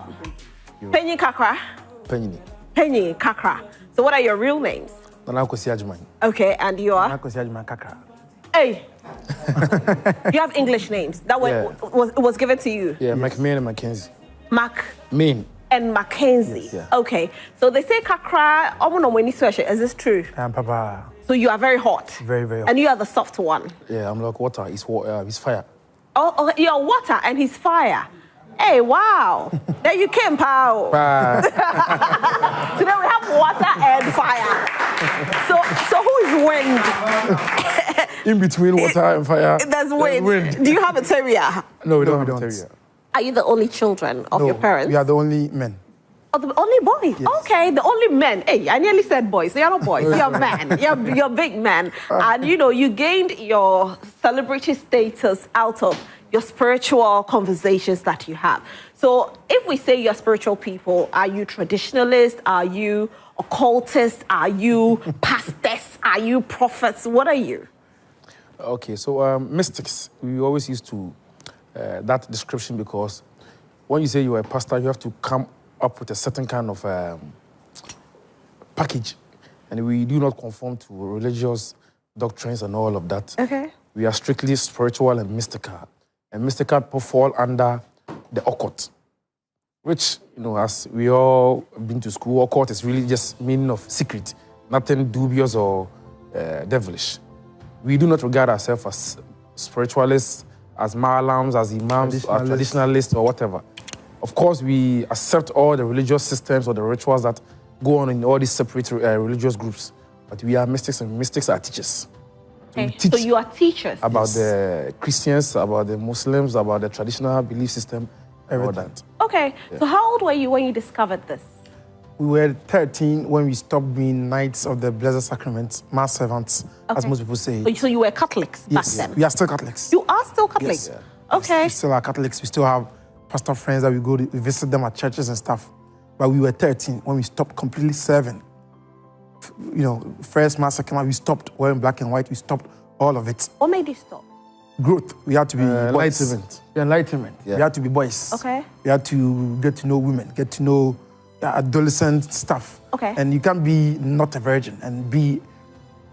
job. Penny Kakra. Penny Kakra. So what are your real names? Okay, and you are? Hey. You have English names. That was given to you. Yeah, McMahon and Mackenzie. Main and Mackenzie. Yes, yeah. Okay. So they say Kakra, is this true? Papa. So you are very hot. Very, very hot. And you are the soft one. Yeah, I'm like water. He's fire. Oh, you're water and he's fire. Hey, wow. There you came, pal. Today we have water and fire. So who is wind? In between water and fire. There's wind. Do you have a terrier? No, we don't have a terrier. Are you the only children of your parents? We are the only men. Oh, the only boys? Yes. Okay, the only men. Hey, I nearly said boys. You're not boys. You're men. You're big men. And you gained your celebrity status out of your spiritual conversations that you have. So if we say you're spiritual people, are you traditionalists? Are you occultists? Are you pastors? Are you prophets? What are you? Okay, so mystics, we always used to that description because when you say you're a pastor, you have to come up with a certain kind of package. And we do not conform to religious doctrines and all of that. Okay. We are strictly spiritual and mystical. And mystical people fall under the occult, which, as we all been to school, occult is really just meaning of secret, nothing dubious or devilish. We do not regard ourselves as spiritualists, as malams, as imams, as traditionalists or whatever. Of course, we accept all the religious systems or the rituals that go on in all these separate religious groups, but we are mystics and mystics are teachers. Okay. So you are teachers? About the Christians, about the Muslims, about the traditional belief system, all that. Okay. Yeah. So how old were you when you discovered this? We were 13 when we stopped being Knights of the Blessed Sacrament, mass servants, as most people say. So you were Catholics back then? We are still Catholics. You are still Catholics? Yes. Yeah. Okay. We still are Catholics. We still have pastor friends that we visit them at churches and stuff. But we were 13 when we stopped completely serving. First mass, second mass, we stopped wearing black and white. We stopped all of it. What made you stop? Growth. We had to be enlightenment. Enlightenment. Yeah. We had to be boys. Okay. We had to get to know women, get to know adolescent stuff. Okay. And you can't be not a virgin and be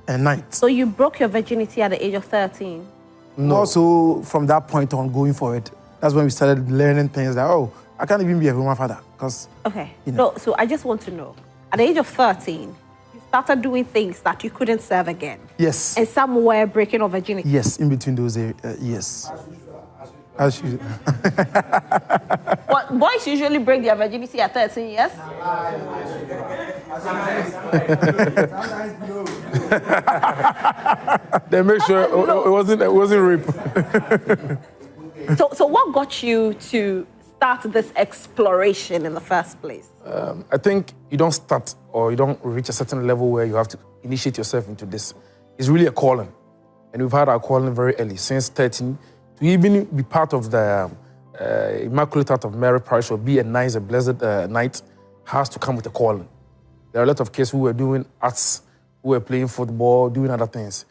a knight. So you broke your virginity at the age of 13? No. Also, from that point on, going forward, that's when we started learning things like, I can't even be a woman father. Okay. No, so I just want to know, at the age of 13, you started doing things that you couldn't serve again. Yes. And some were breaking of virginity. Yes, in between those, yes. As usual. What, boys usually break their virginity at 13 years? They make sure it wasn't rape. So what got you to start this exploration in the first place? I think you don't start or you don't reach a certain level where you have to initiate yourself into this. It's really a calling. And we've had our calling very early, since 13. To even be part of the Immaculate Heart of Mary Parish or be a nice, a blessed knight has to come with a calling. There are a lot of kids who were doing arts, who were playing football, doing other things.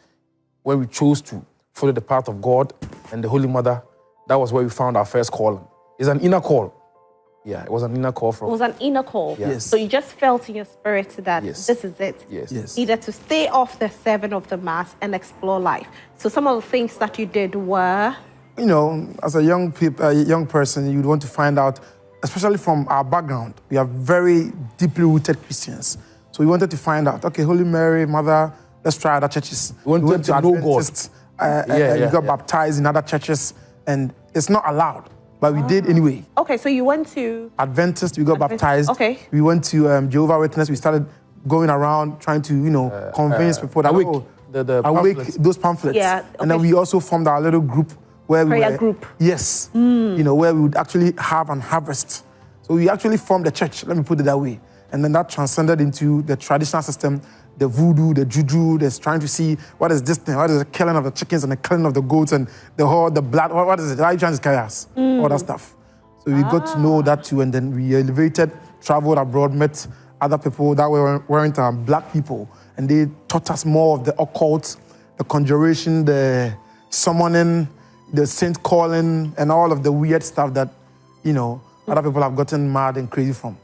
When we chose to follow the path of God and the Holy Mother, that was where we found our first calling. It's an inner call. Yeah, it was an inner call from... It was an inner call? Yes. So you just felt in your spirit that this is it? Yes. Either to stay off the serving of the Mass and explore life. So some of the things that you did were... As a young person, you'd want to find out, especially from our background, we are very deeply rooted Christians. So we wanted to find out, okay, Holy Mary, Mother, let's try other churches. We wanted to know God. You got baptized in other churches, and it's not allowed, but we did anyway. Okay, so you went to... Adventist, we got baptized. Okay. We went to Jehovah's Witness. We started going around trying to, convince people that, awake those pamphlets. Yeah, okay. And then we also formed our little group where Prayer group. Yes. Where we would actually have and harvest. So we actually formed a church, let me put it that way. And then that transcended into the traditional system, the voodoo, the juju, that's trying to see what is this thing, what is the killing of the chickens and the killing of the goats and the blood, what is it? Why are you trying to scare us? All that stuff. So we got to know that too, and then we elevated, traveled abroad, met other people that weren't black people, and they taught us more of the occult, the conjuration, the summoning, the saint calling, and all of the weird stuff that, other people have gotten mad and crazy from.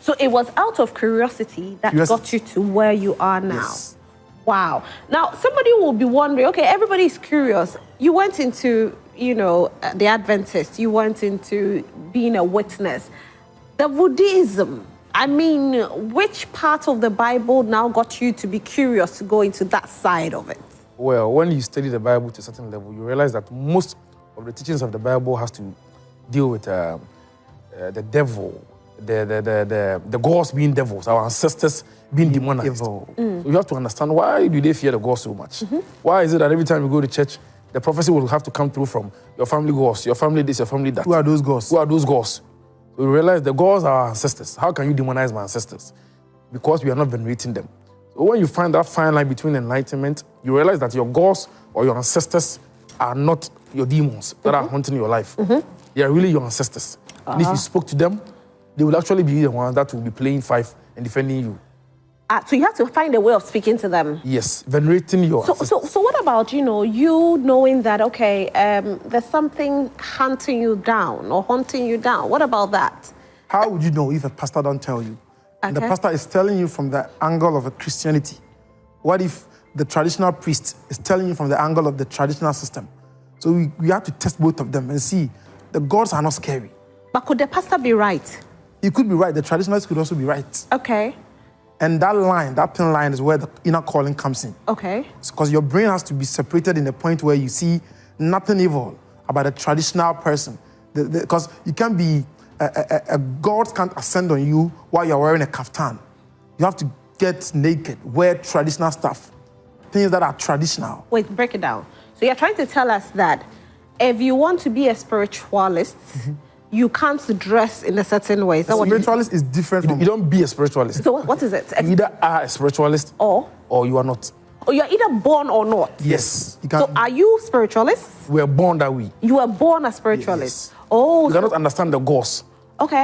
So it was out of curiosity that got you to where you are now. Yes. Wow. Now, somebody will be wondering, okay, everybody's curious. You went into, the Adventist. You went into being a witness. The Buddhism, I mean, which part of the Bible now got you to be curious to go into that side of it? Well, when you study the Bible to a certain level, you realize that most of the teachings of the Bible has to deal with the devil, the gods being devils, our ancestors being demonized. So you have to understand, why do they fear the gods so much? Why is it that every time you go to church, the prophecy will have to come through from your family gods, your family this, your family that? Who are those gods? Who are those gods? So you realize the gods are our ancestors. How can you demonize my ancestors? Because we are not venerating them. So when you find that fine line between enlightenment, you realize that your gods or your ancestors are not your demons that are haunting your life. They are really your ancestors. And if you spoke to them, they will actually be the ones that will be playing five and defending you. So you have to find a way of speaking to them. Yes, venerating your ancestors. So what about, you knowing that, okay, there's something hunting you down or haunting you down? What about that? How would you know if a pastor don't tell you? And the pastor is telling you from the angle of a Christianity. What if the traditional priest is telling you from the angle of the traditional system? So we have to test both of them and see. The gods are not scary. But could the pastor be right? He could be right. The traditionalists could also be right. Okay. And that thin line is where the inner calling comes in. Okay. Because your brain has to be separated in the point where you see nothing evil about a traditional person. Because you can't be, a god can't ascend on you while you're wearing a kaftan. You have to get naked, wear traditional stuff, things that are traditional. Wait, break it down. So you're trying to tell us that if you want to be a spiritualist, you can't dress in a certain way. So spiritualist is different from... You don't be a spiritualist. So what is it? You either are a spiritualist or you are not. Or you're either born or not. Yes. So are you spiritualists? We are born that way. You were born a spiritualist. Yes. Oh. You cannot understand the gods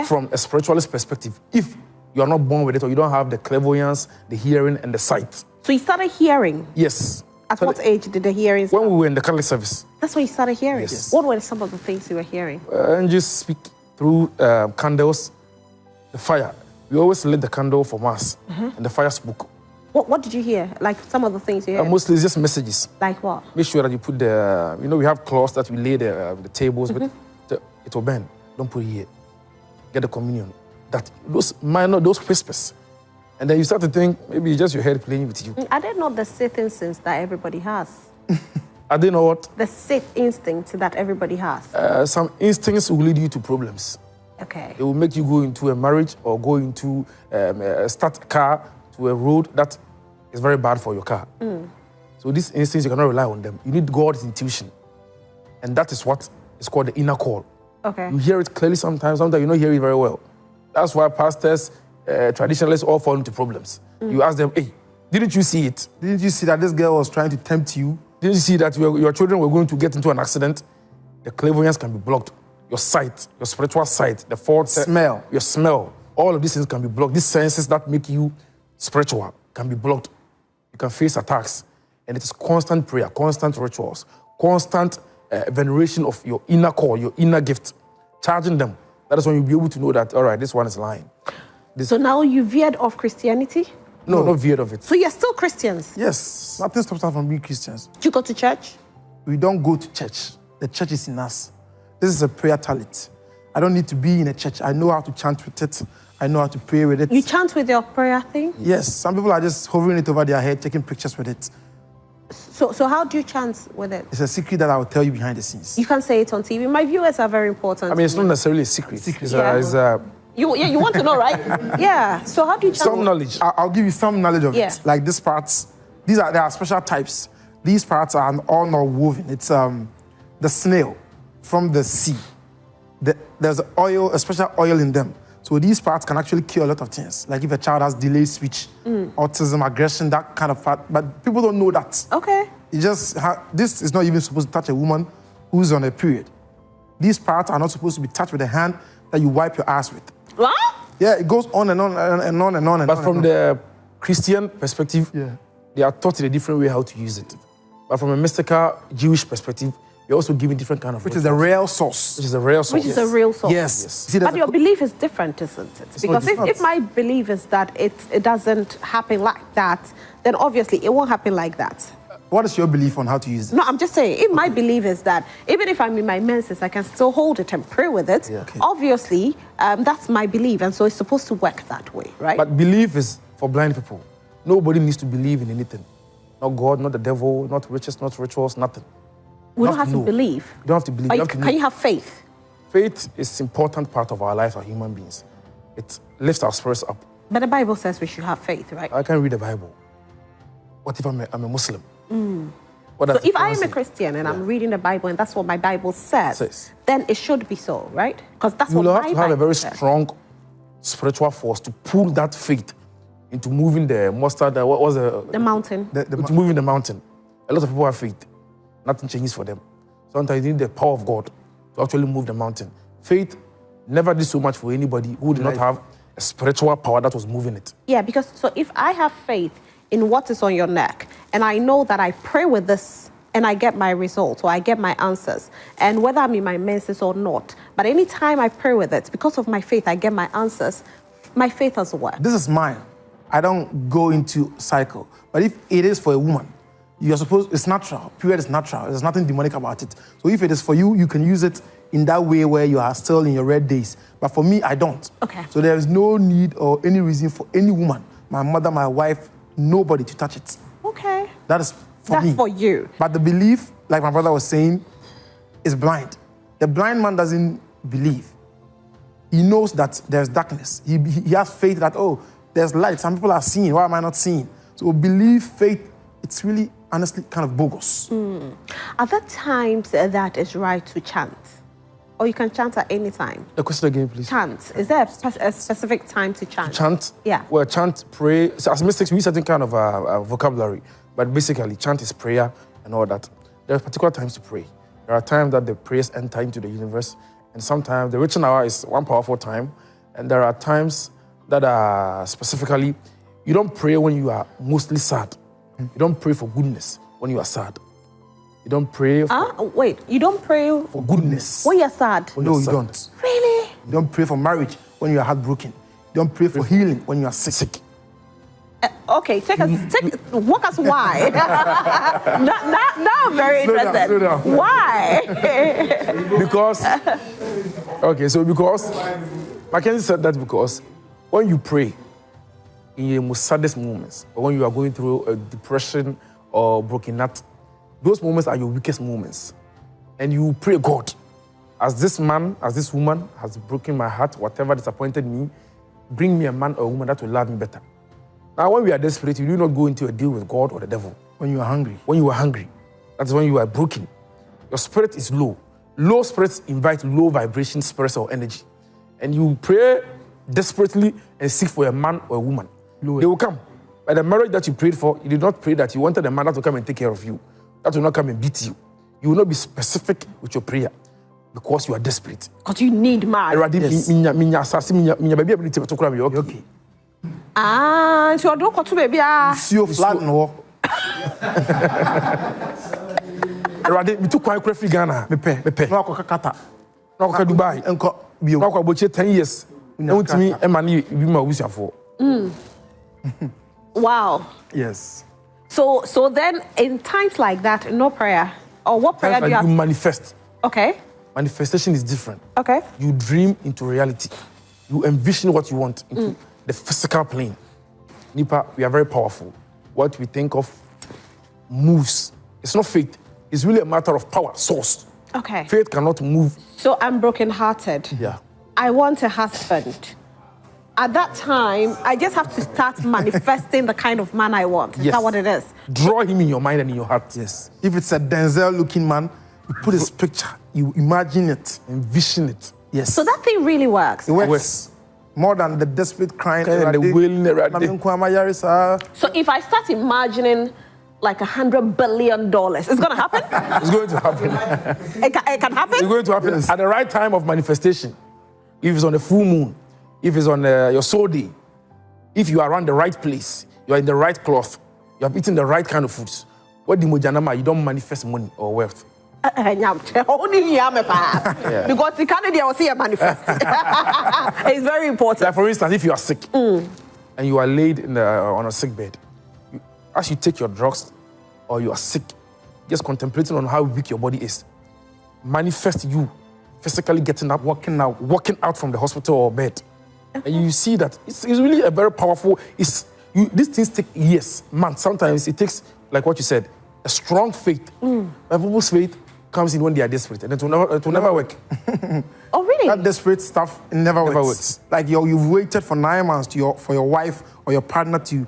from a spiritualist perspective if you are not born with it or you don't have the clairvoyance, the hearing, and the sight. So you started hearing? Yes. At what age did the hearing start? When we were in the Catholic service. That's when you started hearing? Yes. What were some of the things you were hearing? And just speak through candles, the fire. We always lit the candle for mass, and the fire spoke. What did you hear? Like some of the things you hear? Mostly it's just messages. Like what? Make sure that you put the, we have cloths that we lay the tables with. It will burn. Don't put it here. Get the communion. Those whispers. And then you start to think, maybe it's just your head playing with you. Are they not the Sith instincts that everybody has? Are they not what? The Sith instincts that everybody has. Some instincts will lead you to problems. Okay. It will make you go into a marriage or go into start a car to a road that is very bad for your car. So these instincts, you cannot rely on them. You need God's intuition. And that is what is called the inner call. Okay. You hear it clearly sometimes you don't hear it very well. That's why pastors, traditionalists all fall into problems. You ask them, hey, didn't you see it? Didn't you see that this girl was trying to tempt you? Didn't you see that your children were going to get into an accident? The clairvoyance can be blocked. Your sight, your spiritual sight, the fourth smell, your smell, all of these things can be blocked. These senses that make you spiritual can be blocked. You can face attacks. And it is constant prayer, constant rituals, constant veneration of your inner core, your inner gift, charging them. That is when you'll be able to know that, all right, this one is lying. So now you veered off Christianity? No, not veered of it. So you're still Christians? Yes. Nothing stops us from being Christians. Do you go to church? We don't go to church. The church is in us. This is a prayer talent. I don't need to be in a church. I know how to chant with it. I know how to pray with it. You chant with your prayer thing? Yes. Some people are just hovering it over their head, taking pictures with it. So how do you chant with it? It's a secret that I will tell you behind the scenes. You can't say it on TV. My viewers are very important. I mean, it's not necessarily a secret. You want to know, right? Yeah. So how do you chant? Some knowledge. I'll give you some knowledge of it. Like these parts, there are special types. These parts are all not woven. It's the snail from the sea. There's oil, a special oil in them. So these parts can actually cure a lot of things. Like if a child has delayed speech, autism, aggression, that kind of part. But people don't know that. Okay. This is not even supposed to touch a woman who's on a period. These parts are not supposed to be touched with a hand that you wipe your ass with. What? Yeah, it goes on and on and on and on. But from the Christian perspective, they are taught in a different way how to use it. But from a mystical Jewish perspective, you're also giving different kind of Which is the real source. Which is the real source. Which is the real source. Yes. Yes. See, But your belief is different, isn't it? Because if my belief is that it doesn't happen like that, then obviously it won't happen like that. What is your belief on how to use it? No, I'm just saying, if my belief is that even if I'm in my menses, I can still hold it and pray with it, Okay. obviously, that's my belief, and so it's supposed to work that way, right? But belief is for blind people. Nobody needs to believe in anything. Not God, not the devil, not riches, not rituals, nothing. we don't have to know. believe. You don't have to believe. But You have to can know. you have faith? Faith is an important part of our lives as human beings. It lifts our spirits up. But the Bible says we should have faith, right? I can read the Bible. What if I'm a Muslim? What So does if the I am Quran a say? Christian and I'm reading the Bible and that's what my Bible says, Says. then it should be so, right? Because that's You what will my have to have a Bible very says. strong spiritual force to pull that faith into moving the mustard. What was The mountain. into moving the mountain. A lot of people have faith. Nothing changes for them. Sometimes you need the power of God to actually move the mountain. Faith never did so much for anybody who did not have a spiritual power that was moving it. Yeah, because so if I have faith in what is on your neck, and I know that I pray with this and I get my results or I get my answers, and whether I'm in my menses or not, but anytime I pray with it, because of my faith, I get my answers, my faith has worked. This is mine. I don't go into cycle. But if it is for a woman, you're supposed, it's natural. Period is natural. There's nothing demonic about it. So if it is for you, you can use it in that way where you are still in your red days. But for me, I don't. Okay. So there is no need or any reason for any woman, my mother, my wife, nobody to touch it. Okay. That is for me. That's for you. But the belief, like my brother was saying, is blind. The blind man doesn't believe. He knows that there's darkness. He has faith that, oh, there's light. Some people are seeing. Why am I not seeing? So belief, faith, it's really, honestly, kind of bogus. Are there times that it's right to chant? Or you can chant at any time? The question again, please. Chant. Is there a specific time to chant? Chant? Yeah. Well, chant, pray. So as mystics, we use certain kind of vocabulary. But basically, chant is prayer and all that. There are particular times to pray. There are times that the prayers enter into the universe. And sometimes the reaching hour is one powerful time. And there are times that are specifically, you don't pray when you are mostly sad. You don't pray for goodness when you are sad. You don't pray for, Wait, you don't pray for goodness. when you're sad? No, you sad. don't. Really? You don't pray for marriage when you are heartbroken. You don't pray for healing when you are sick. Okay, walk us why. now I'm very Slow down, interested. slow down. Why? Because, okay, so because, Mackenzie said that because when you pray in your most saddest moments, or when you are going through a depression or broken heart, those moments are your weakest moments. And you pray, God, as this man, as this woman has broken my heart, whatever disappointed me, bring me a man or a woman that will love me better. Now, when we are desperate, you do not go into a deal with God or the devil. When you are hungry. When you are hungry, that's when you are broken. Your spirit is low. Low spirits invite low vibration spirits or energy. And you pray desperately and seek for a man or a woman. They will come. By the marriage that you prayed for, you did not pray that you wanted a man that will come and take care of you. That will not come and beat you. You will not be specific with your prayer because you are desperate. Because you need man. Yes. Okay. So I don't go to baby. See your flat no. Me too quite free Ghana. Me pay. No akọ kata. No go Dubai. Enko bio. No go 10 years. No to me e ma ni bi ma busuafo. Wow. Yes. So then in times like that, no prayer. Or what prayer do you have? You manifest. Okay. Manifestation is different. Okay. You dream into reality. You envision what you want into the physical plane. Nipa, we are very powerful. What we think of moves. It's not faith. It's really a matter of power, source. Okay. Faith cannot move. So I'm brokenhearted. Yeah. I want a husband. At that time, I just have to start manifesting the kind of man I want. Is Yes. that what it is? Draw him in your mind and in your heart. Yes. If it's a Denzel-looking man, you put his picture, you imagine it. Envision it. Yes. So that thing really works. it works. works. More than the desperate crying. And the wailing, So if I start imagining like $100 billion, it's going to happen? It's going to happen. It can happen? It's going to happen at the right time of manifestation. If it's on the full moon, if it's on your soul day, if you are around the right place, you are in the right cloth, you have eaten the right kind of foods. What the mojanama, you don't manifest money or wealth. Only because the Kennedy will see a manifest. It's very important. Like for instance, if you are sick and you are laid on a sick bed, as you take your drugs or you are sick, just contemplating on how weak your body is, manifest you physically getting up, walking out from the hospital or bed. And you see that it's really a very powerful, these things take years, months. Sometimes it takes, like what you said, a strong faith. People's faith comes in when they are desperate, and it will never work. Oh, really? That desperate stuff never works. Like you've waited for 9 months for your wife or your partner to,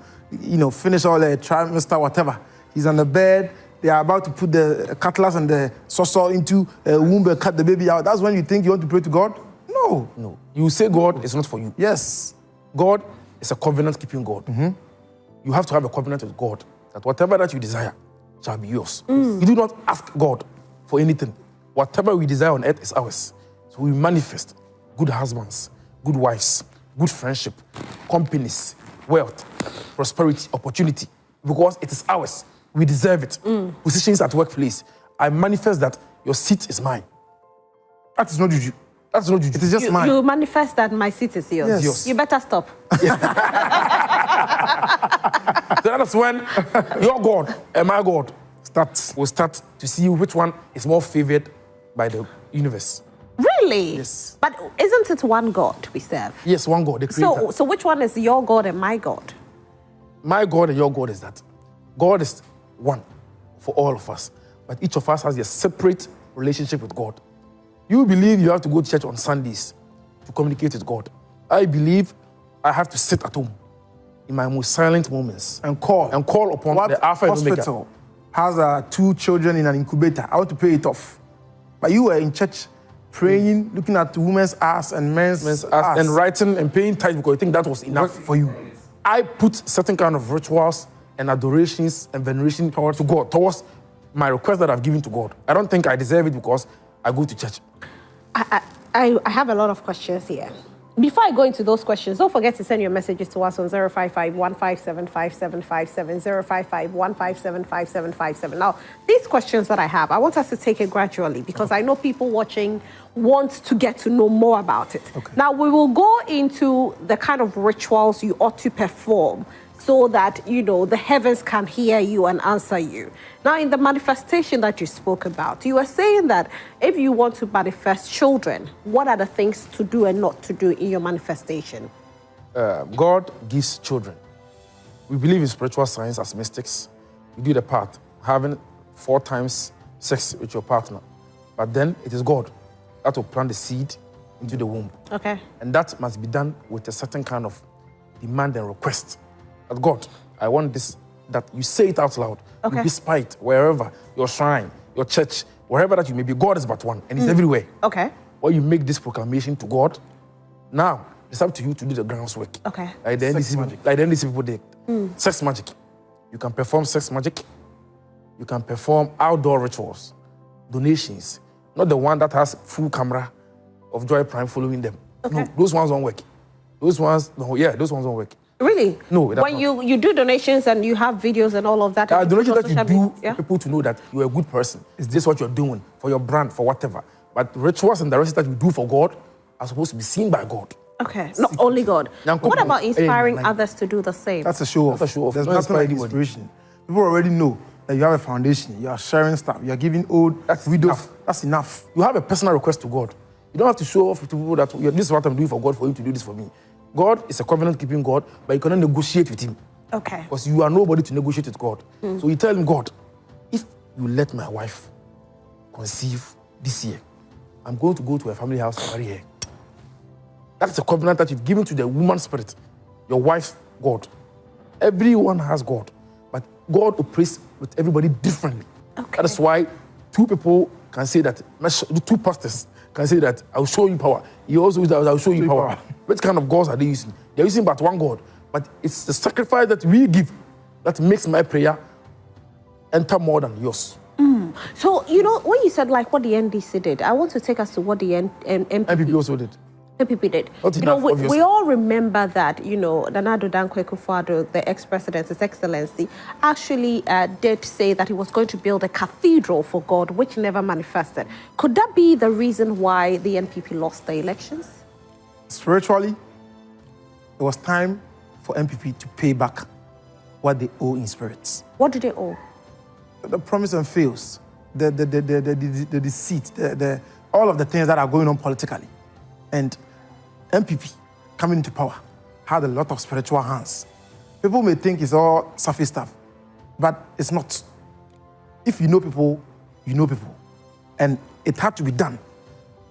finish all the trimester, whatever. He's on the bed. They are about to put the cutlass and the saucer into a womb and cut the baby out. That's when you think you want to pray to God? No. No. You say God is not for you. Yes. God is a covenant-keeping God. You have to have a covenant with God that whatever that you desire shall be yours. You do not ask God for anything. Whatever we desire on earth is ours. So we manifest good husbands, good wives, good friendship, companies, wealth, prosperity, opportunity, because it is ours. We deserve it. Positions at workplace. I manifest that your seat is mine. That is not juju. That's not juju. It is just mine. You manifest that my seat is yours. Yes. Yours. You better stop. So that is when your God and my God will start to see which one is more favored by the universe. Really? Yes. But isn't it one God we serve? Yes, one God, the creator. So which one is your God and my God? My God and your God is that. God is one for all of us, but each of us has a separate relationship with God. You believe you have to go to church on Sundays to communicate with God. I believe I have to sit at home in my most silent moments and call upon what the Alpha and Omega. Hospital has 2 children in an incubator. I want to pay it off. But you were in church praying, looking at women's ass and men's ass. And writing and paying tithe because you think that was enough for you. I put certain kind of rituals and adorations and veneration towards God, towards my request that I've given to God. I don't think I deserve it because I go to church. I have a lot of questions here. Before I go into those questions, don't forget to send your messages to us on 055-157-5757, 055-157-5757. Now, these questions that I have, I want us to take it gradually because I know people watching want to get to know more about it. Okay. Now, we will go into the kind of rituals you ought to perform so that, the heavens can hear you and answer you. Now, in the manifestation that you spoke about, you were saying that if you want to manifest children, what are the things to do and not to do in your manifestation? God gives children. We believe in spiritual science as mystics. We do the part, having 4 times sex with your partner. But then it is God that will plant the seed into the womb. Okay. And that must be done with a certain kind of demand and request. That God, I want this, that you say it out loud. Okay. You whisper it wherever, your shrine, your church, wherever that you may be. God is but one, and He's everywhere. Okay. When you make this proclamation to God, now it's up to you to do the groundswork. Okay. Like the NDC people did. Sex magic. You can perform sex magic. You can perform outdoor rituals, donations. Not the one that has full camera of Joy Prime following them. Okay. No, those ones don't work. Those ones don't work. Really? No. When you do donations and you have videos and all of that. Donations that you do yeah? for people to know that you're a good person. Is this what you're doing for your brand, for whatever? But rituals and the rest that you do for God are supposed to be seen by God. Okay, not only God. What about inspiring others to do the same? That's a show off. That's a show off. There's Don't nothing like inspire anybody. inspiration. People already know that you have a foundation. You are sharing stuff. You are giving old widows. Enough. That's enough. You have a personal request to God. You don't have to show off to people that this is what I'm doing for God, for you to do this for me. God is a covenant-keeping God, but you cannot negotiate with Him. Okay. Because you are nobody to negotiate with God. So you tell Him, God, if you let my wife conceive this year, I'm going to go to a family house and marry her. That's a covenant that you've given to the woman spirit, your wife's God. Everyone has God, but God operates with everybody differently. Okay. That is why 2 people can say that, 2 pastors can say that, I'll show you power. He also says that, I'll show you power. What kind of gods are they using? They're using but one God. But it's the sacrifice that we give that makes my prayer enter more than yours. So, when you said like what the NDC did, I want to take us to what the NPP NPP also did. NPP did. Not You know, enough, we all remember that, you know, Nana Addo Dankwa Akufo-Addo, the ex-president, His Excellency, actually did say that he was going to build a cathedral for God, which never manifested. Could that be the reason why the NPP lost the elections? Spiritually, it was time for NPP to pay back what they owe in spirits. What do they owe? The promise and fails, the deceit, all of the things that are going on politically. And NPP, coming into power, had a lot of spiritual hands. People may think it's all surface stuff, but it's not. If you know people, you know people. And it had to be done.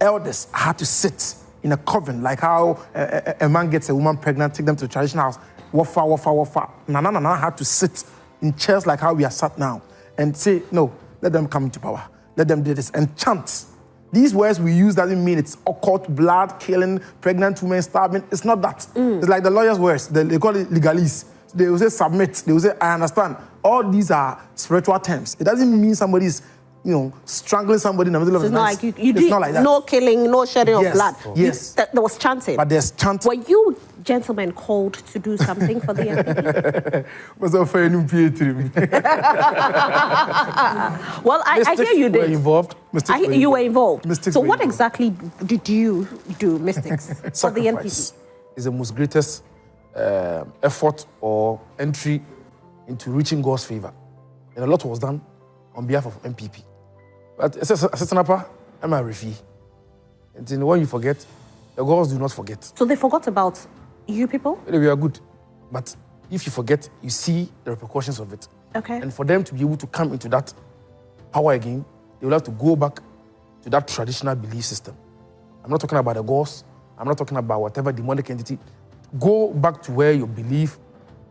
Elders had to sit in a coven, like how a man gets a woman pregnant, take them to the traditional house, wafa. Nana had to sit in chairs like how we are sat now and say, no, let them come into power. Let them do this and chant. These words we use doesn't mean it's occult, blood, killing, pregnant women, starving. It's not that. It's like the lawyers' words. They call it legalese. They will say submit. They will say, I understand. All these are spiritual terms. It doesn't mean somebody's, you know, strangling somebody in the middle of the night. It's not like you did, like that. No killing, no shedding of blood. Yes. There was chanting. But there's chanting. Were you gentlemen called to do something for the NPP? Well, I hear you did. Were involved. You were involved. Mystics so were what involved. exactly did you do, Mystics, for the NPP? Sacrifice is the most greatest effort or entry into reaching God's favor. And a lot was done on behalf of NPP. But Assistant I'm a refugee. And when you forget, the gods do not forget. So they forgot about you people? We are good. But if you forget, you see the repercussions of it. Okay. And for them to be able to come into that power again, they will have to go back to that traditional belief system. I'm not talking about the gods. I'm not talking about whatever demonic entity. Go back to where you believe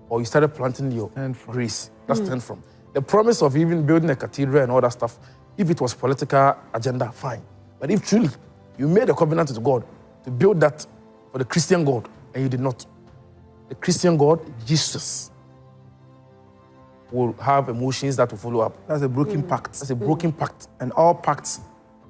or you started planting your grace. That's stemmed from. The promise of even building a cathedral and all that stuff, if it was political agenda, fine. But if truly you made a covenant with God to build that for the Christian God, and you did not, the Christian God, Jesus, will have emotions that will follow up. That's a broken pact. That's a broken pact. And all pacts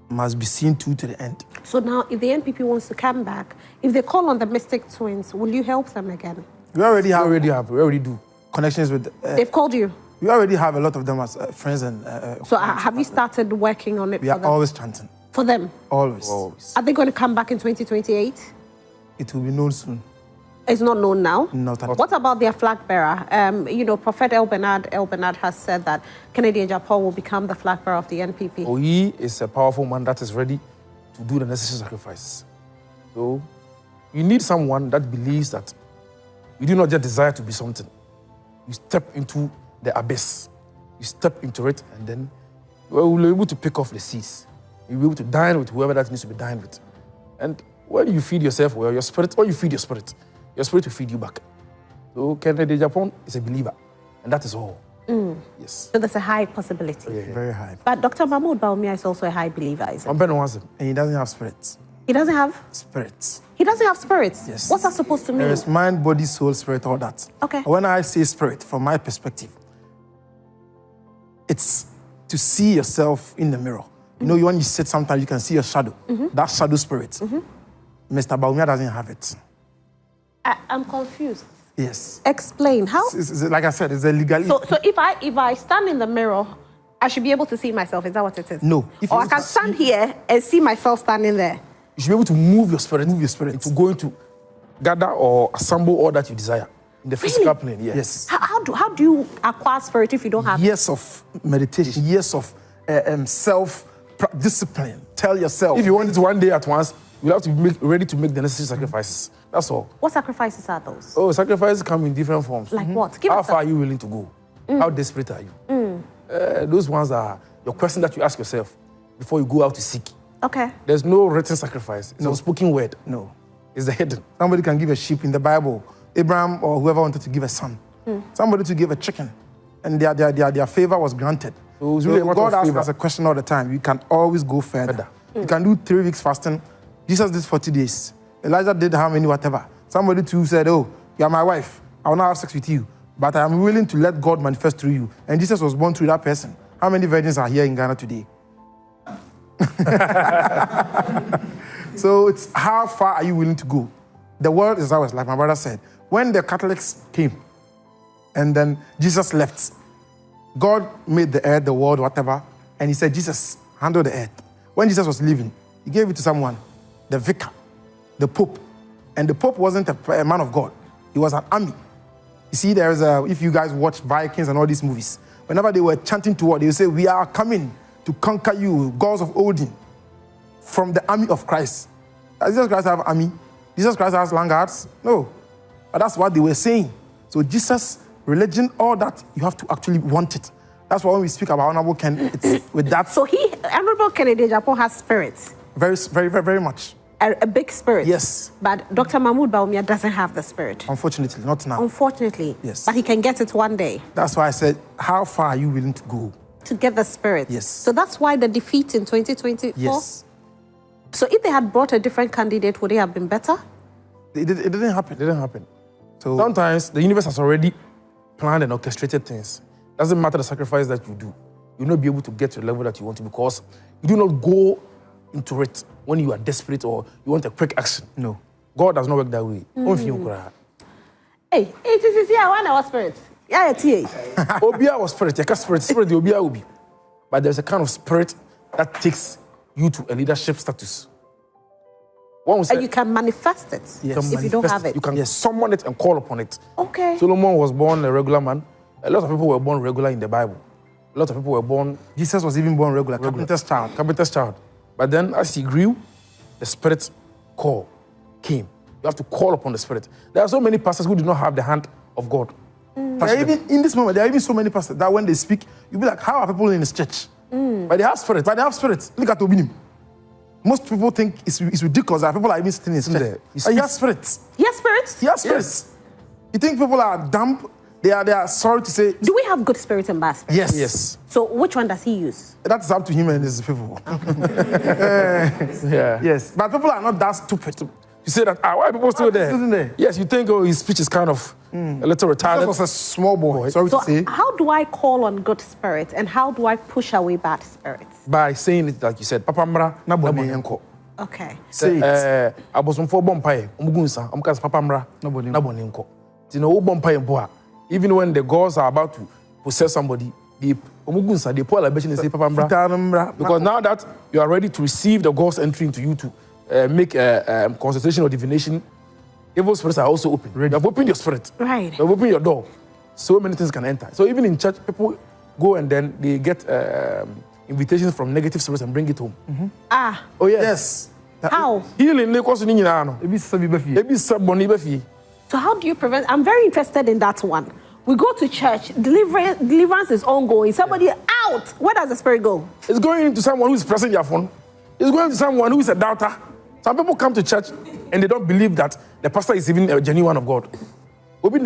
must be seen to the end. So now, if the NPP wants to come back, if they call on the Mystic Twins, will you help them again? We already do connections with... They've called you? We already have a lot of them as friends and... so have you started working on it we for are them? always chanting. For them? Always. Are they going to come back in 2028? It will be known soon. It's not known now? Not at all. What about their flag bearer? You know, Prophet El Bernard has said that Kennedy Agyapong will become the flag bearer of the NPP. Oh, he is a powerful man that is ready to do the necessary sacrifices. So you need someone that believes that you do not just desire to be something. You step into the abyss. You step into it, and then you will be able to pick off the seeds. You'll be able to dine with whoever that needs to be dined with. And when you feed yourself well, your spirit, when you feed your spirit will feed you back. So Kennedy Agyapong is a believer, and that is all. Yes. So there's a high possibility. Yeah. Very high. But Dr. Mahamudu Bawumia is also a high believer, isn't he? And he doesn't have spirits. He doesn't have? Spirits. He doesn't have spirits? Yes. What's that supposed to mean? There is mind, body, soul, spirit, all that. Okay. When I say spirit, from my perspective, it's to see yourself in the mirror. You know, when you sit, sometimes you can see your shadow. That shadow spirit. Mr. Bawumia doesn't have it. I'm confused. Yes. Explain. How? Like I said, it's a legality. So if I stand in the mirror, I should be able to see myself. Is that what it is? No. Or I can stand here and see myself standing there. You should be able to move your spirit into going to gather or assemble all that you desire in the physical plane. Yes. How do you acquire spirit if you don't have it? Years of meditation, years of self-discipline. Tell yourself. If you want it one day at once, you'll have to be ready to make the necessary sacrifices. That's all. What sacrifices are those? Oh, sacrifices come in different forms. Like what? Give How us far are you willing to go? How desperate are you? Those ones are your question that you ask yourself before you go out to seek. Okay. There's no written sacrifice. It's No. a spoken word. No. It's the hidden. Somebody can give a sheep in the Bible. Abraham or whoever wanted to give a son. Somebody to give a chicken. And their favor was granted. So it's really a matter God of asks favor. us a question all the time. You can always go further. You can do 3 weeks fasting. Jesus did 40 days. Elijah did how many, whatever. Somebody too said, oh, you are my wife. I will not have sex with you. But I am willing to let God manifest through you. And Jesus was born through that person. How many virgins are here in Ghana today? So it's how far are you willing to go? The world is ours, like my brother said. When the Catholics came and then Jesus left, God made the earth, the world, whatever, and he said, Jesus, handle the earth. When Jesus was leaving, he gave it to someone, the vicar, the Pope. And the Pope wasn't a man of God. He was an army. You see, if you guys watch Vikings and all these movies, whenever they were chanting to war, they would say, we are coming to conquer you, gods of Odin, from the army of Christ. Does Jesus Christ have an army? Jesus Christ has laggards? No. But that's what they were saying. So Jesus, religion, all that, you have to actually want it. That's why when we speak about Honorable Ken, it's with that. So Honorable Kennedy Agyapong has spirits. Very, very, very, very much. A big spirit. Yes. But Dr. Mahamudu Bawumia doesn't have the spirit. Unfortunately, not now. Unfortunately. Yes. But he can get it one day. That's why I said, how far are you willing to go? To get the spirit. Yes. So that's why the defeat in 2024? Yes. So if they had brought a different candidate, would it have been better? It didn't happen. It didn't happen. So Sometimes the universe has already planned and orchestrated things. Doesn't matter the sacrifice that you do. You'll not be able to get to the level that you want to because you do not go into it when you are desperate or you want a quick action. No. God does not work that way. Hey, it is here, one hour spirit. Yeah, it's here. Obia was spirit. Spirit, the Obia will be. But there's a kind of spirit that takes you to a leadership status. And you can manifest it if you don't have it. You can summon it and call upon it. Okay. Solomon was born a regular man. A lot of people were born regular in the Bible. A lot of people were born... Jesus was even born regular. Carpenter's child. Carpenter's child. But then as he grew, the Spirit call came. You have to call upon the Spirit. There are so many pastors who do not have the hand of God. Even in this moment, there are even so many pastors that when they speak, you'll be like, how are people in this church? But they have Spirit. But they have Spirit. Look at Obinim. Most people think it's ridiculous that people are even sitting in his church. He has spirits. He has spirits? He has spirits. Yes. You think people are dumb? They are sorry to say. Do we have good spirits and bad spirits? Yes. Yes. So which one does he use? That's up to him and his people. Yes. But people are not that stupid. You say that, why are people still there? Yes, you think, his speech is kind of a little retarded. He was a small boy, sorry to say. How do I call on good spirits and how do I push away bad spirits? By saying it like you said, Papa Mra, Naboni Enko. Okay. Say it. I was on 4 bompire, Umugunsa, Papa Mra, Naboni Enko. You know, bompire boa. Even when the gods are about to possess somebody, they pour a libation and say, Papa Mra. Because now that you are ready to receive the God's entry into you to make a consultation or divination, evil spirits are also open. You have opened your spirit. Right. You have opened your door. So many things can enter. So even in church, people go and then they get invitations from negative spirits and bring it home. Oh, yes. How? Healing. So how do you prevent? I'm very interested in that one. We go to church, deliverance is ongoing. Somebody out. Where does the spirit go? It's going into someone who's pressing their phone. It's going to someone who is a doubter. Some people come to church and they don't believe that the pastor is even a genuine of God. So then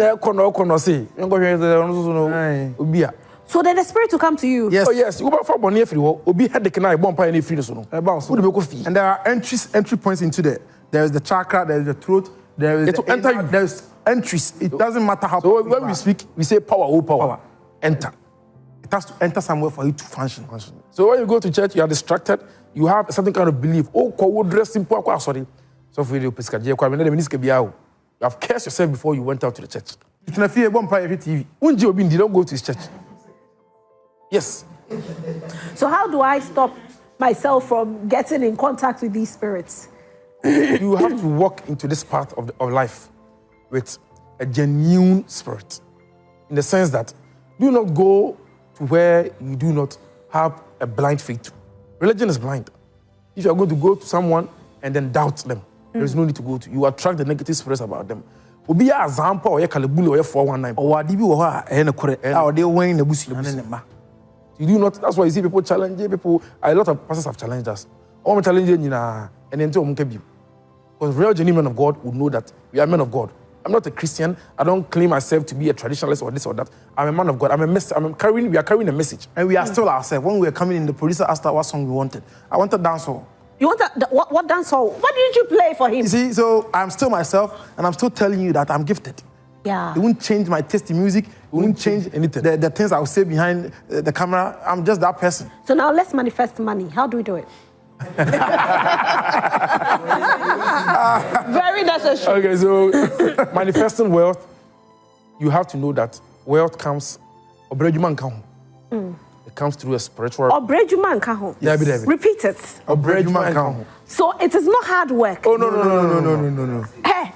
the spirit will come to you. Yes. Oh yes. And there are entry points into there. There is the chakra, there is the throat, there is there's entries. It doesn't matter how. So when we speak, we say power, power. Enter. It has to enter somewhere for you to function. So when you go to church, you are distracted. You have a certain kind of belief. So for you have cursed yourself before you went out to the church. When you don't go to his church. Yes. So how do I stop myself from getting in contact with these spirits? You have to walk into this path of life with a genuine spirit. In the sense that do not go to where you do not have a blind faith. Religion is blind. If you are going to go to someone and then doubt them, there is no need to go to. You attract the negative spirits about them. Obi a example or kalebulu or 419. Or wadibi or they wearing the busi. You do not. That's why you see people challenging people. A lot of pastors have challenged us. All challenging you and then because real genuine men of God would know that we are men of God. I'm not a Christian. I don't claim myself to be a traditionalist or this or that. I'm a man of God. We are carrying a message. And we are still ourselves. When we were coming in, the producer asked us what song we wanted. I wanted dancehall. You wanted what dancehall? What did you play for him? You see, so I'm still myself, and I'm still telling you that I'm gifted. Yeah. It won't change my taste in music. It won't change anything. The things I will say behind the camera. I'm just that person. So now let's manifest money. How do we do it? Very necessary. Okay, so manifesting wealth, you have to know that wealth comes. It comes through a spiritual. Yes. Repeat it. So it is not hard work. Oh no. Hey,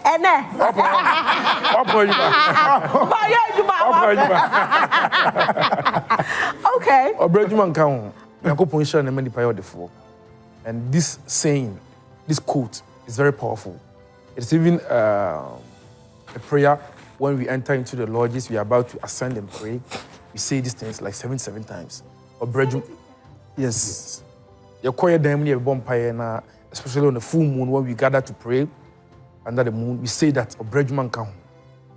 Okay. And this saying, this quote is very powerful. It's even a prayer when we enter into the lodges, we are about to ascend and pray. We say these things like 77 times. Yes. Your choir them especially on the full moon when we gather to pray under the moon, we say that Obrejuman count.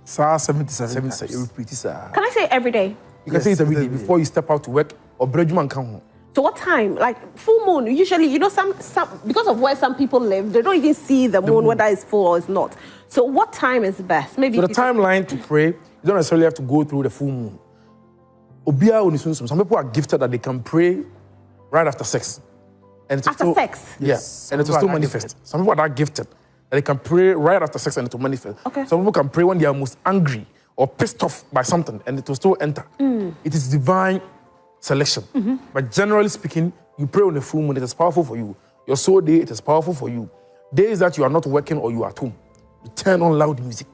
77 times. You repeat it, sir. Can I say it every day? You can say it every day before you step out to work. Obrejuman count. So what time? Like full moon, usually, you know, some because of where some people live, they don't even see the moon, whether it's full or it's not. So what time is best? Maybe so the timeline to pray, you don't necessarily have to go through the full moon. Some people are gifted that they can pray right after sex. And after sex? Yes. And it will still manifest. Some people are that gifted that they can pray right after sex and it will manifest. Okay. Some people can pray when they are most angry or pissed off by something and it will still enter. It is divine selection. But generally speaking, you pray on the full moon, it is powerful for you. Your soul day, it is powerful for you. Days that you are not working or you are at home, you turn on loud music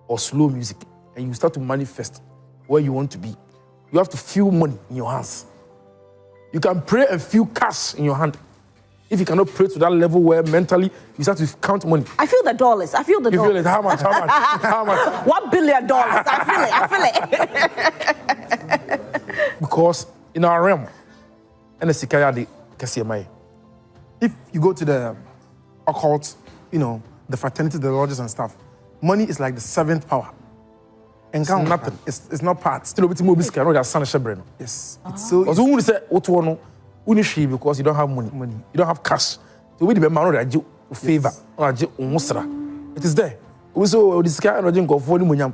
or slow music and you start to manifest where you want to be. You have to feel money in your hands. You can pray and feel cash in your hand. If you cannot pray to that level where mentally you start to count money. I feel the dollars. I feel the dollars. You feel it? How much? How much? $1 billion. I feel it. Because in our realm, if you go to the occult, you know, the fraternities, the lodges and stuff, money is like the seventh power. And it's nothing. It's not part. Still a bit more biscuit. Yes. It's so. Because when you say because you don't have money, you don't have cash. So we depend on that favor, it is there. Also, this guy and go for the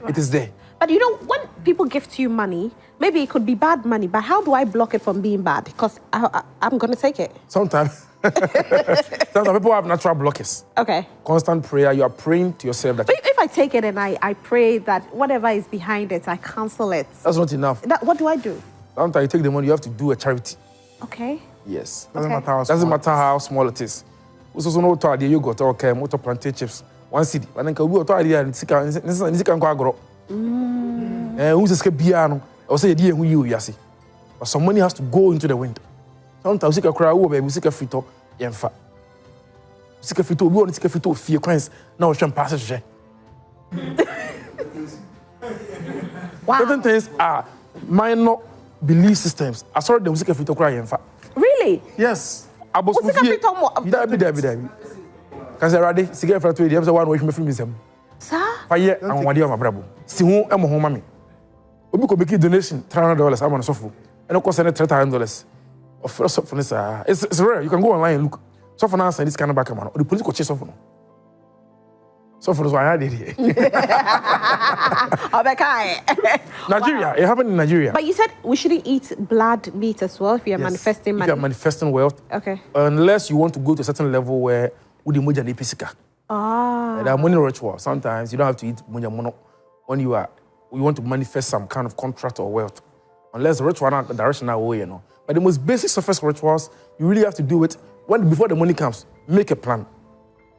it is there. But you know, when people gift you money, maybe it could be bad money, but how do I block it from being bad? Because I'm going to take it. Sometimes people have natural blockers. Okay. Constant prayer, you are praying to yourself. That but if I take it and I pray that whatever is behind it, I cancel it. That's not enough. What do I do? Sometimes you take the money, you have to do a charity. Okay. Yes. Doesn't matter how small it is. Also, no idea you got okay, motor plantain chips, 1 cedi. And then we got idea and who's a scabiano? Or say, dear, who you see. But some money has to go into the wind. Sometimes you can cry over, we see a frito, Yenfa. See a frito, we want to see a frito, fear coins, now some passage. Wow. Certain things are minor belief systems. I saw them, see a frito cry, Yenfa. Really? Yes. I was what's a frito more? Because I already see a frito, the other one way from museum. Sir? Fire and one year of my bravo. See who am home, mammy. We could make a donation, $300, I'm on a sofa. And of course, $300. Of first of all, it's rare. You can go online and look. So for now, this kind of back man. The police could chase off. So for why I did here. Nigeria, it happened in Nigeria. But you said we shouldn't eat blood meat as well if you're manifesting money. If you're manifesting wealth. Okay. Unless you want to go to a certain level where there are money rituals. Sometimes you don't have to eat money when you want to manifest some kind of contract or wealth. Unless the ritual not the directional way, you know. But the most basic surface rituals, you really have to do it before the money comes. Make a plan.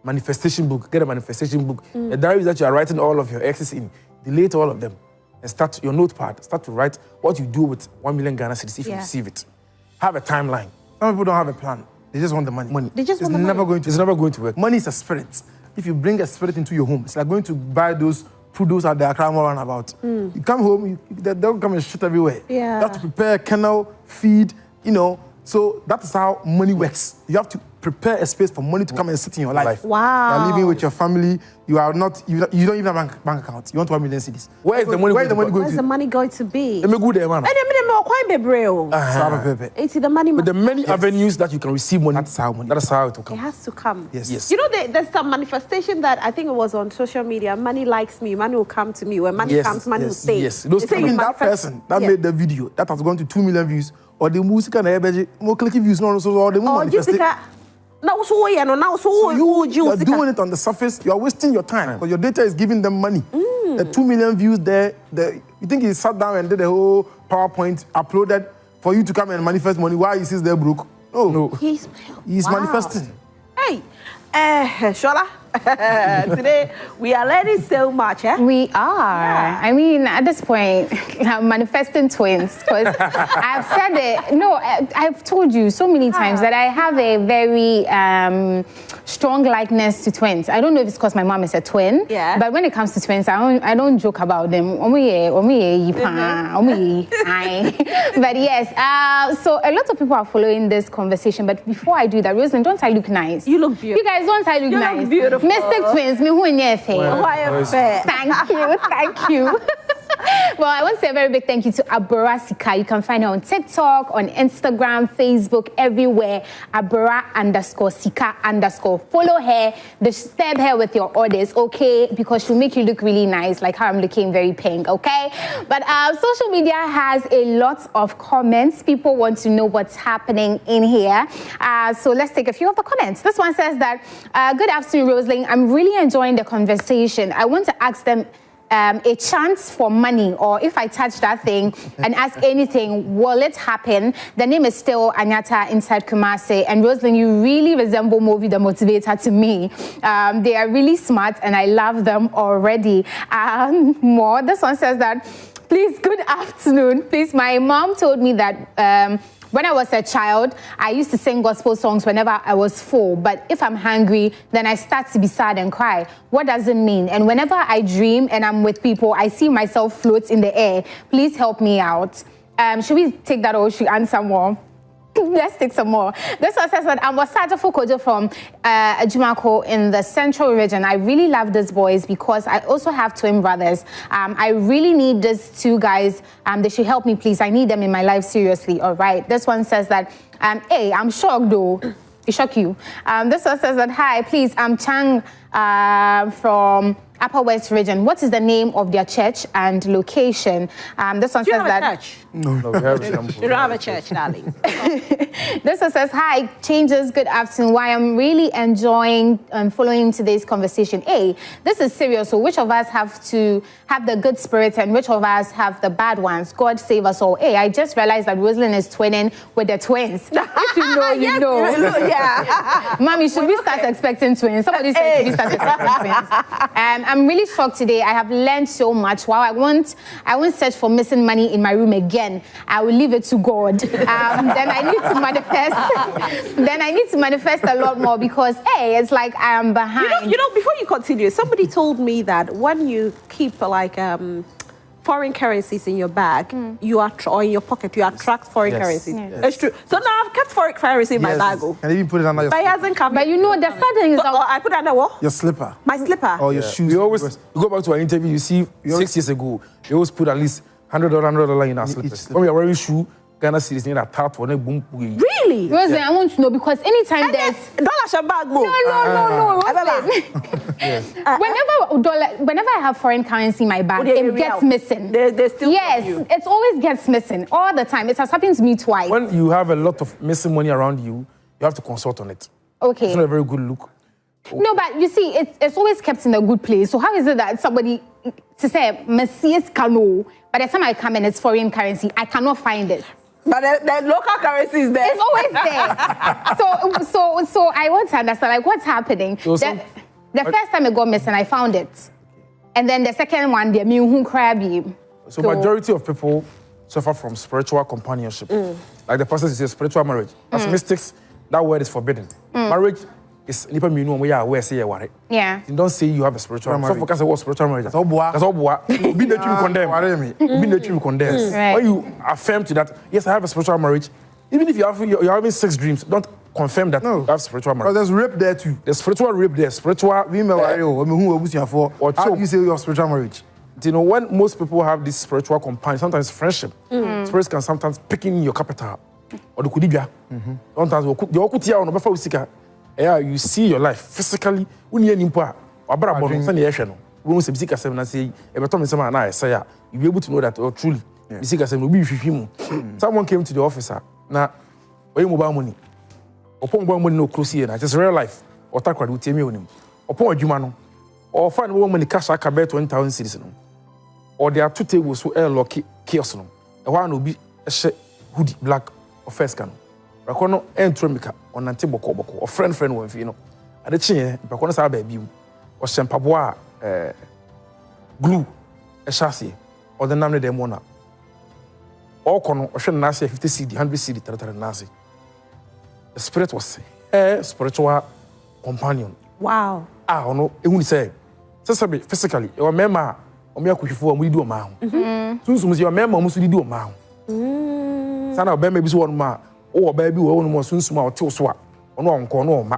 Manifestation book, get a manifestation book. The diaries that you are writing all of your exes in, delete all of them. And start your notepad. Start to write what you do with 1 million Ghana cedis if you receive it. Have a timeline. Some people don't have a plan. They just want the money. They just want the money. It's never going to work. Money is a spirit. If you bring a spirit into your home, it's like going to buy those produce at the Accra Mall about. You come home, they'll come and shit everywhere. Yeah. You have to prepare a kennel, feed, you know. So that is how money works. You have to prepare a space for money to come and sit in your life. Wow. You are living with your family. You are not. You don't even have a bank account. You want 1 million cedis. Where is the money? Where's the money going to be? Let me go there, man. It's the money. But the many avenues that you can receive money. That's how money. That is how it will come. It has to come. Yes. You know, there's some manifestation that I think it was on social media. Money likes me. Money will come to me. When money comes, money will stay. Yes. That person that made the video that has gone to 2 million views or the music and the more clicking views, no, so or the more Jessica. Now, so you are doing it on the surface. You are wasting your time because your data is giving them money. The 2 million views there, you think he sat down and did a whole PowerPoint uploaded for you to come and manifest money while he sits there broke? No. He's manifesting. Hey, Shola. Today we are learning so much, eh? We are. Yeah. I mean, at this point, I'm manifesting twins because I've said it. No, I've told you so many times that I have a very strong likeness to twins. I don't know if it's because my mom is a twin. Yeah. But when it comes to twins, I don't joke about them. But yes. So a lot of people are following this conversation. But before I do that, Rosalind, don't I look nice? You look beautiful. You guys, don't I look nice? Look beautiful. Mystic twins, me who Thank you. Well, I want to say a very big thank you to Abura Sika. You can find her on TikTok, on Instagram, Facebook, everywhere. Abura_Sika_. Follow her, disturb her with your orders, okay? Because she'll make you look really nice, like how I'm looking very pink, okay? But social media has a lot of comments. People want to know what's happening in here. So let's take a few of the comments. This one says that, good afternoon, Rosalind. I'm really enjoying the conversation. I want to ask them a chance for money, or if I touch that thing and ask anything, will it happen? The name is still Anyata inside Kumasi. And Rosalind, you really resemble Movi the Motivator to me. They are really smart and I love them already. More, this one says that, please, good afternoon. Please, my mom told me that when I was a child, I used to sing gospel songs whenever I was full. But if I'm hungry, then I start to be sad and cry. What does it mean? And whenever I dream and I'm with people, I see myself float in the air. Please help me out. Should we take that or should we answer more? Let's take some more. This one says that I'm Wasaja Fokojo from Ajumako in the central region. I really love these boys because I also have twin brothers. I really need these two guys. They should help me, please. I need them in my life, seriously. All right. This one says that, hey, I'm shocked though. It shock you. This one says that, hi, please, I'm Chang from Upper West region. What is the name of their church and location? This one says that. Church? No, we have You don't have a church, darling. This one says, hi, changes, good afternoon. Why I'm really enjoying and following today's conversation. Hey, this is serious. So which of us have to have the good spirit and which of us have the bad ones? God save us all. Hey, I just realized that Rosalind is twinning with the twins. If you know, you know. Yeah. Mommy, should we start expecting twins? Somebody said should we start expecting twins? I'm really shocked today. I have learned so much. Wow, I won't search for missing money in my room again. I will leave it to God. Then I need to manifest. Then I need to manifest a lot more because, hey, it's like I am behind. You know, before you continue, somebody told me that when you keep like foreign currencies in your bag, you are or in your pocket, you attract foreign currencies. Yes. It's true. So now I've kept foreign currency in my bag. And even put it under your slipper. But it hasn't come. But you know, the sad thing is that I put it under what? Your slipper. My slipper. Or your shoes. We always go back to our interview. You see, 6 years ago, we always put at least $100 in our slippers. When we are wearing shoe, Ghana cities need a tart for boom. Really? Rosie, I want to know because anytime there's dollar bag go. No. Whenever I have foreign currency in my bag, it gets missing. They still it always gets missing all the time. It has happened to me twice. When you have a lot of missing money around you, you have to consult on it. Okay. It's not a very good look. No, but you see, it's always kept in a good place. So how is it that somebody to say Messias Kano, by the time I come in, it's foreign currency, I cannot find it. But the local currency is there. It's always there. So I want to understand, like, what's happening. So the first time it got missing, I found it. And then the second one, the Mihun Krabi. So majority of people suffer from spiritual companionship. Like the person says, spiritual marriage. As mystics, that word is forbidden. Marriage is nipa minu we are aware say you are. Yeah. You don't say you have a spiritual marriage. Some focus on what spiritual marriage. That's all boa. Be the true condemn. Be the true condemn. When you affirm to that, yes, I have a spiritual marriage. Even if you're having sex dreams, don't confirm that you have spiritual marriage. But there's rape there too. There's spiritual rape there. Spiritual. How do you say you have spiritual marriage? You know, when most people have this spiritual companion, sometimes friendship, spirits can sometimes pick in your capital or the kudibia. Sometimes you see your life physically. When you're in power, you'll be able to know that truly Someone came to the officer. Now, where mobile money? Upon mobile money no close here. It's real life. Or talk with me on him. Upon a Jumano. Or find woman cash I can bet 20,000 citizens. Or there are 2 tables who air lock kiosk. The one will be a hoodie, black or first can. Rakono entremica on Antiboko or friend one, you know. At the chain, Rakono Sabe Beam or Champabois glue a chassis or the name of them one. All corner or shall Nasi 50 CD, 100 CD, Nasi. The spirit was a spiritual companion. Wow. Ah, no, it won't say. Physically, your member, or me, we do a man. Soon, your member must do a man. Sana baby is one ma, or baby will more soon small till swap, or no corner ma.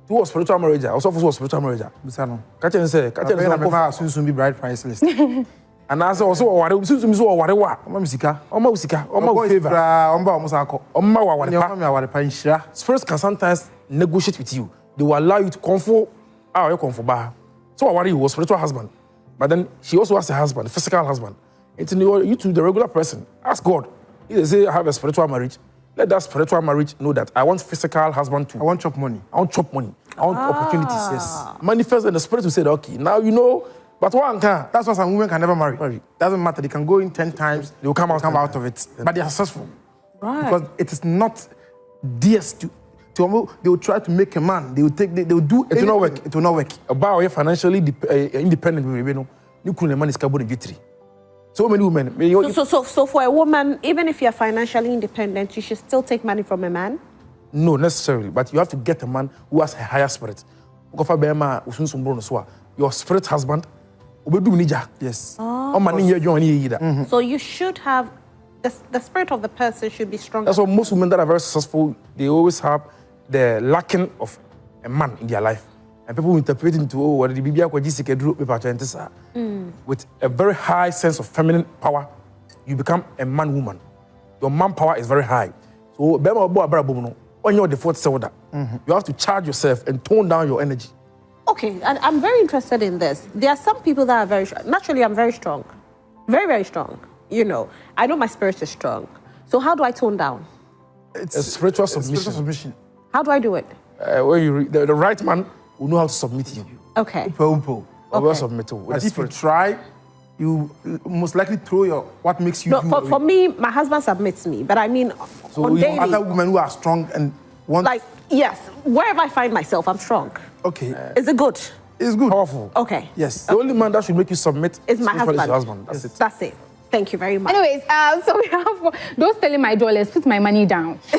Two was spiritual marriage, also for spiritual marriage. Busano. Catch and say, catch and soon be bride price list. And as also what it soon to what I want. Mamsica, or Mosica, or my favor, or Mosako, spirits can sometimes negotiate with you. They will allow you to comfort your comfort bar. So what he was spiritual husband. But then she also has a husband, a physical husband. It's you to the regular person. Ask God. If they say I have a spiritual marriage, let that spiritual marriage know that I want physical husband too. I want chop money. I want chop money. I want opportunities. Yes. Manifest and the spirit will say, okay, now you know, but one can. That's why some women can never marry. Doesn't matter. They can go in 10 times, they will come out of it. But they are successful. Right. Because it is not theirs to they will try to make a man. They will do it. Will not work. It will not work. About financially independent, you couldn't manage carbon victory. So many women. So for a woman, even if you're financially independent, you should still take money from a man? No, necessarily. But you have to get a man who has a higher spirit. Your spirit husband, yes. So you should have, the spirit of the person should be strong. That's why most women that are very successful, they always have the lacking of a man in their life. And people interpret into, what the Biblia with a very high sense of feminine power, you become a man-woman. Your man power is very high. So, on your default shoulder, you have to charge yourself and tone down your energy. Okay, and I'm very interested in this. There are some people that are very strong. Naturally, I'm very strong. Very, very strong. You know, I know my spirit is strong. So how do I tone down? It's a spiritual submission. How do I do it? The right man will know how to submit you. Okay. But if you try, you most likely throw what makes you do. For me, my husband submits me, but I mean, so on daily, other women who are strong and want... Like, yes, wherever I find myself, I'm strong. Okay. Is it good? It's good. Powerful. Okay. Yes. The only man that should make you submit is my husband. That's it. That's it. Thank you very much. Anyways, so we have, don't stealing my dollars, put my money down. We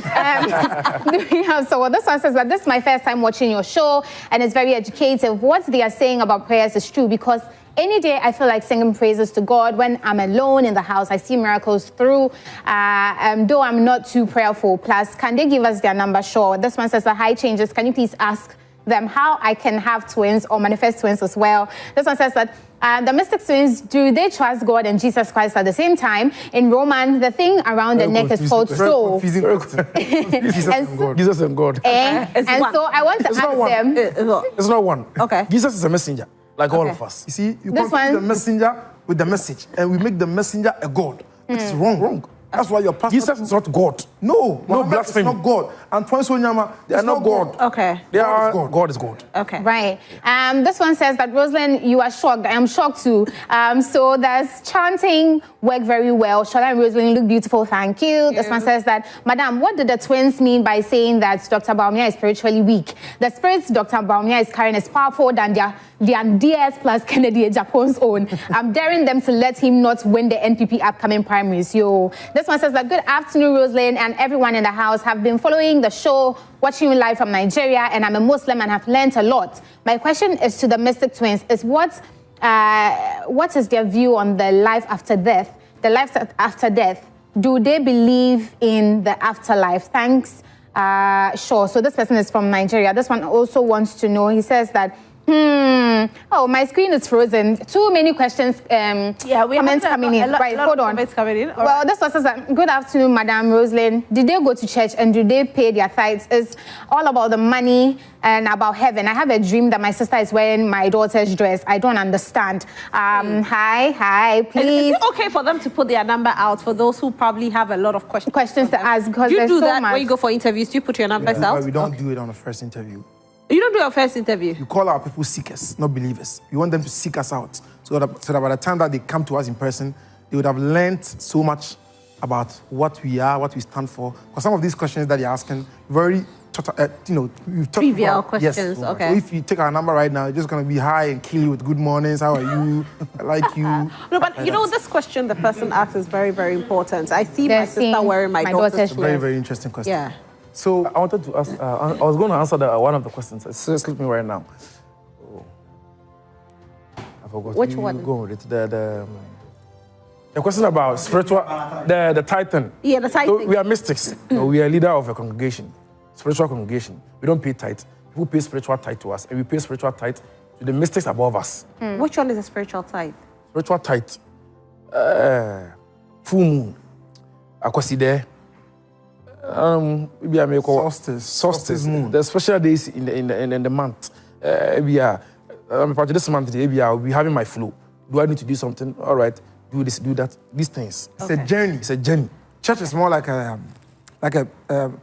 have, so this one says that this is my first time watching your show and it's very educative. What they are saying about prayers is true because any day I feel like singing praises to God. When I'm alone in the house, I see miracles through, though I'm not too prayerful. Plus, can they give us their number? Sure. This one says that hi changes. Can you please ask them how I can have twins or manifest twins as well? This one says that the mystic twins, do they trust God and Jesus Christ at the same time? In Roman, the thing around the neck is called soul. Jesus and God. And so I want to ask them. It's not one. Okay. Jesus is a messenger, like all of us. You see, you confuse the messenger with the message, and we make the messenger a God. It's wrong. That's why your pastor... Jesus is not God. No blasphemy. It's not God. And they are not God. Okay. God is God. Okay. Right. This one says that, Rosalind, you are shocked. I am shocked too. So does chanting work very well? Shola and Rosalind look beautiful. Thank you. This one says that, Madam, what did the twins mean by saying that Dr. Bawumia is spiritually weak? The spirits Dr. Bawumia is carrying is powerful than their DS plus Kennedy Agyapong's own. I'm daring them to let him not win the NPP upcoming primaries. Yo. This one says that, good afternoon, Rosalind, and everyone in the house. Have been following the show, watching you live from Nigeria, and I'm a Muslim and have learned a lot. My question is to the Mystic Twins, is what is their view on the life after death? The life after death. Do they believe in the afterlife? Thanks. Sure. So this person is from Nigeria. This one also wants to know, he says that, Oh, my screen is frozen. Too many questions. Comments coming in. Right, hold on. Coming in. Well, this one says, good afternoon, Madam Rosalind. Did they go to church and do they pay their tithes? It's all about the money and about heaven. I have a dream that my sister is wearing my daughter's dress. I don't understand. Hi, please. Is it okay for them to put their number out for those who probably have a lot of questions to ask? Because you there's do so that much. when you go for interviews. Do you put your numbers out? But we don't do it on the first interview. You don't do your first interview. You call our people seekers, not believers. We want them to seek us out so that by the time that they come to us in person, they would have learned so much about what we are, what we stand for. Because some of these questions that you're asking, very, we've talked trivial about, questions. Yes. Okay. So if you take our number right now, it's just going to be hi and kill you with good mornings. How are you? I like you. No, but you know, this question the person asks is very, very important. I see my sister wearing my daughter's dress. Very, very interesting question. Yeah. So I wanted to ask, I was going to answer one of the questions. It's slipping me right now. Oh. I forgot. Which one? Go with it. The question about spiritual, the Titan. Yeah, the Titan. So we are mystics. We are leader of a congregation, spiritual congregation. We don't pay tithe. People pay spiritual tithe to us, and we pay spiritual tithe to the mystics above us. Which one is a spiritual tithe? Spiritual tithe. Full moon. Akwaside. Maybe I make solstice moon. The special days in the month. This month, maybe I'll be having my flow. Do I need to do something? All right, do this, do that. These things. It's a journey. It's a journey. Church is more like a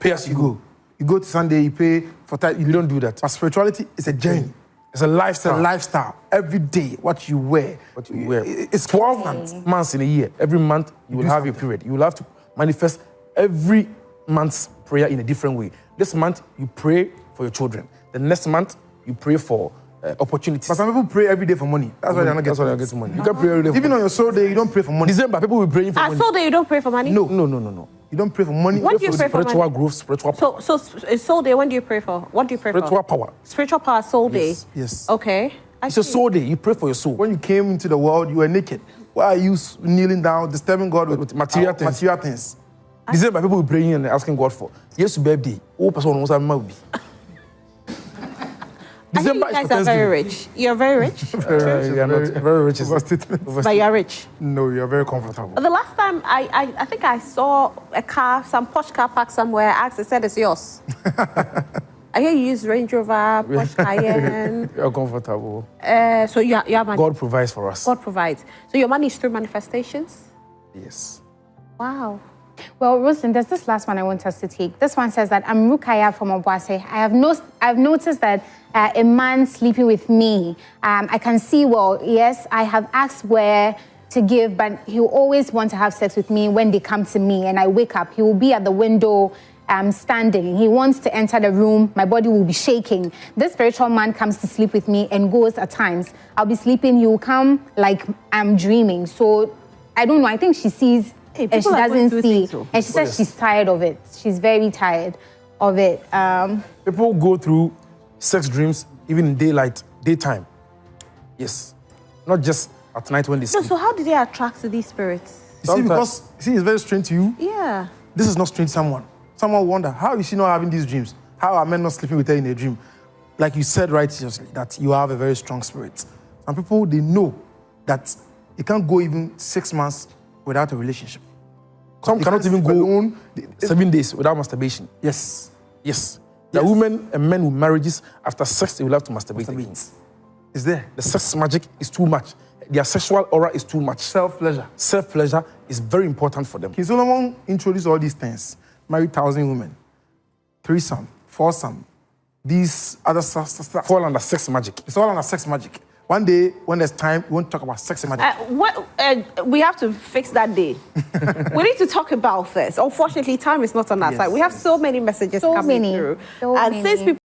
pay as you go. You go to Sunday, you pay for tithe. You don't do that. But spirituality is a journey. It's a lifestyle. It's a lifestyle. Every day, what you wear. It's 12 months in a year. Every month, you will have your period. You will have to manifest every month's prayer in a different way. This month, you pray for your children. The next month, you pray for opportunities. But some people pray every day for money. That's why they're not getting money. You can pray every day. Even on your soul day, you don't pray for money. December, people will be praying for money. Soul day, you don't pray for money? No. You don't pray for money. What do you pray for? Spiritual growth, spiritual power. So soul day, when do you pray for? What do you pray spiritual for? Power. Spiritual power, soul day. Yes. Okay. It's a soul day. You pray for your soul. When you came into the world, you were naked. Why are you kneeling down, disturbing God with material things? December, people will be praying and asking God for. Yes, birthday. Oh, person wants a movie. December you guys are very rich. You're very rich. You're not very rich. But you're rich. No, you're very comfortable. The last time I think I saw a car, some posh car parked somewhere. I asked, they said it's yours. I hear you use Range Rover, Porsche Cayenne. You're comfortable. So you have money. God provides for us. God provides. So your money is through manifestations? Yes. Wow. Well, Rosalind, there's this last one I want us to take. This one says that I'm Rukaya from Obuase. I've noticed that a man sleeping with me, I can see, well, yes, I have asked where to give, but he'll always want to have sex with me when they come to me and I wake up. He will be at the window standing. He wants to enter the room. My body will be shaking. This spiritual man comes to sleep with me and goes at times. I'll be sleeping. He will come like I'm dreaming. So I don't know. I think she sees and she doesn't see. And she says she's tired of it. She's very tired of it. People go through sex dreams even in daytime. Yes. Not just at night when they sleep. So how do they attract to these spirits? You see, because it's very strange to you. Yeah. This is not strange to someone. Someone wonder, how is she not having these dreams? How are men not sleeping with her in a dream? Like you said righteously, that you have a very strong spirit. Some people, they know that you can't go even 6 months without a relationship. Some cannot even go 7 days without masturbation. Yes. Yes. There are women and men with marriages, after sex, they will have to masturbate again. Is there? The sex magic is too much. Their sexual aura is too much. Self-pleasure. Self-pleasure is very important for them. King Solomon introduced all these things. Married 1,000 women. 3-some, 4-some. These other stuff. Fall under sex magic. It's all under sex magic. One day, when there's time, we won't talk about sex and magic. We have to fix that day. We need to talk about this. Unfortunately, time is not on our side. We have so many messages coming through. Since people